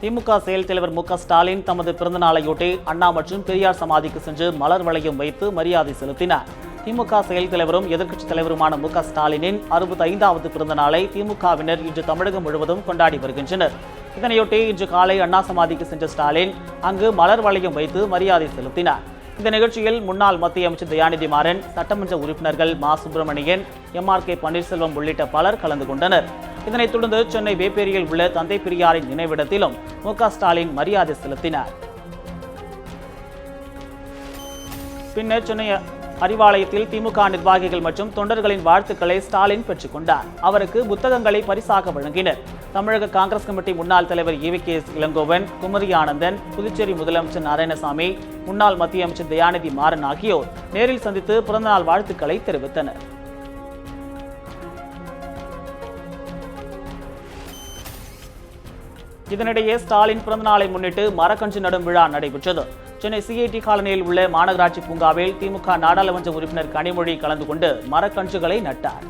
திமுக செயல் தலைவர் ஸ்டாலின் தமது பிறந்தநாளையொட்டி அண்ணா மற்றும் பெரியார் சமாதிக்கு சென்று மலர் வளையம் வைத்து மரியாதை செலுத்தினார். திமுக செயல் தலைவரும் எதிர்க்கட்சித் தலைவருமான ஸ்டாலினின் 65வது பிறந்த நாளை திமுகவினர் இன்று தமிழகம் முழுவதும் கொண்டாடி வருகின்றனர். இதனையொட்டி இன்று காலை அண்ணா சமாதிக்கு சென்ற ஸ்டாலின் அங்கு மலர் வளையம் வைத்து மரியாதை செலுத்தினார். இந்த நிகழ்ச்சியில் முன்னாள் மத்திய அமைச்சர் தயாநிதி மாறன், சட்டமன்ற உறுப்பினர்கள் மா. சுப்பிரமணியன், MRK பன்னீர்செல்வம் உள்ளிட்ட பலர் கலந்து கொண்டனர். இதனைத் தொடர்ந்து சென்னை வேப்பேரியில் உள்ள தந்தை பெரியாரின் நினைவிடத்திலும் ஸ்டாலின் மரியாதை செலுத்தினார். பின்னர் சென்னை அறிவாலயத்தில் திமுக நிர்வாகிகள் மற்றும் தொண்டர்களின் வாழ்த்துக்களை ஸ்டாலின் பெற்றுக் கொண்டார். அவருக்கு புத்தகங்களை பரிசாக வழங்கினர். தமிழக காங்கிரஸ் கமிட்டி முன்னாள் தலைவர் EVK இளங்கோவன், குமரி ஆனந்தன், புதுச்சேரி முதலமைச்சர் நாராயணசாமி, முன்னாள் மத்திய அமைச்சர் தயாநிதி மாறன் ஆகியோர் நேரில் சந்தித்து பிறந்தநாள் வாழ்த்துக்களை தெரிவித்தனர். இதனிடையே ஸ்டாலின் பிறந்தநாளை முன்னிட்டு மரக்கன்று நடும் விழா நடைபெற்றது. சென்னை CIT காலனியில் உள்ள மாநகராட்சி பூங்காவில் திமுக நாடாளுமன்ற உறுப்பினர் கனிமொழி கலந்து கொண்டு மரக்கன்றுகளை நட்டார்.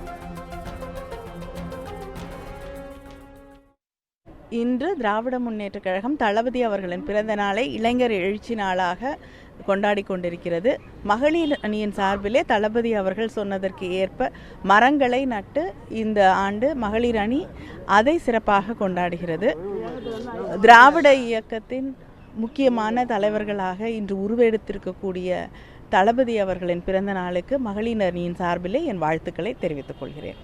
இன்று திராவிட முன்னேற்றக் கழகம் தளபதி அவர்களின் பிறந்த நாளை இளைஞர் எழுச்சி நாளாக கொண்டாடி கொண்டிருக்கிறது. மகளிர் அணியின் சார்பிலே தளபதி அவர்கள் சொன்னதற்கு ஏற்ப மரங்களை நட்டு இந்த ஆண்டு மகளிர் அணி அதை சிறப்பாக கொண்டாடுகிறது. திராவிட இயக்கத்தின் முக்கியமான தலைவர்களாக இன்று உருவெடுத்திருக்கக்கூடிய தளபதி அவர்களின் பிறந்த நாளுக்கு மகளிர் அணியின் சார்பிலே என் வாழ்த்துக்களை தெரிவித்துக் கொள்கிறேன்.